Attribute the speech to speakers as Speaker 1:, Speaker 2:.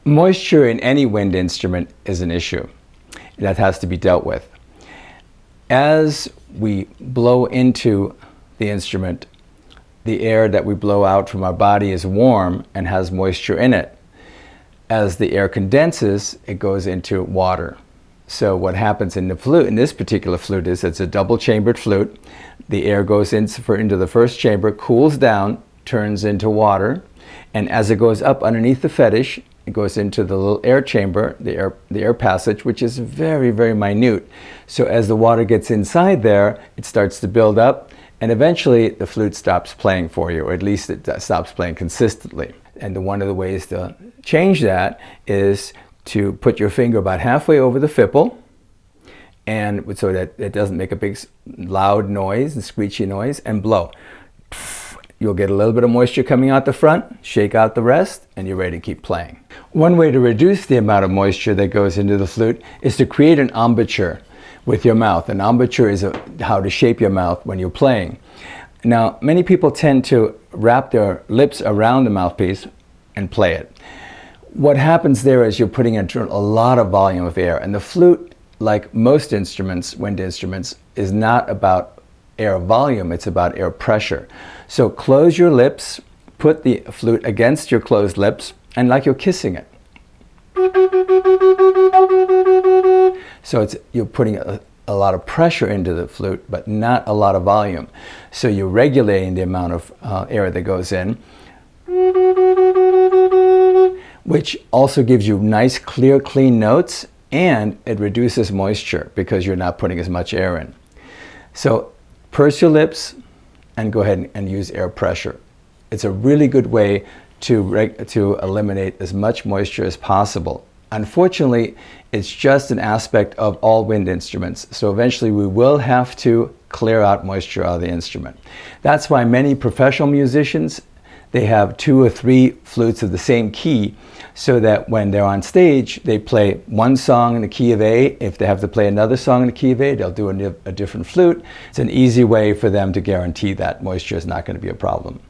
Speaker 1: Moisture in any wind instrument is an issue that has to be dealt with. As we blow into the instrument, the air that we blow out from our body is warm and has moisture in it. As the air condenses, it goes into water. So what happens in the flute, in this particular flute, is it's a double-chambered flute. The air goes into the first chamber, cools down, turns into water, and as it goes up underneath the fetish, it goes into the little air chamber, the air passage, which is very, very minute. So as the water gets inside there, it starts to build up, and eventually the flute stops playing for you, or at least it stops playing consistently. And one of the ways to change that is to put your finger about halfway over the fipple, and so that it doesn't make a big loud noise and screechy noise, and blow. You'll get a little bit of moisture coming out the front, shake out the rest, and you're ready to keep playing. One way to reduce the amount of moisture that goes into the flute is to create an embouchure with your mouth. An embouchure is how to shape your mouth when you're playing. Now, many people tend to wrap their lips around the mouthpiece and play it. What happens there is you're putting in a lot of volume of air, and the flute, like most instruments, wind instruments, is not about air volume, it's about air pressure. So close your lips, put the flute against your closed lips, and like you're kissing it. So you're putting a lot of pressure into the flute, but not a lot of volume. So you're regulating the amount of air that goes in, which also gives you nice, clear, clean notes, and it reduces moisture because you're not putting as much air in. So purse your lips and go ahead and use air pressure. It's a really good way to eliminate as much moisture as possible. Unfortunately, it's just an aspect of all wind instruments, so eventually we will have to clear out moisture out of the instrument. That's why many professional musicians, they have 2 or 3 flutes of the same key, so that when they're on stage, they play one song in the key of A. If they have to play another song in the key of A, they'll do a different flute. It's an easy way for them to guarantee that moisture is not going to be a problem.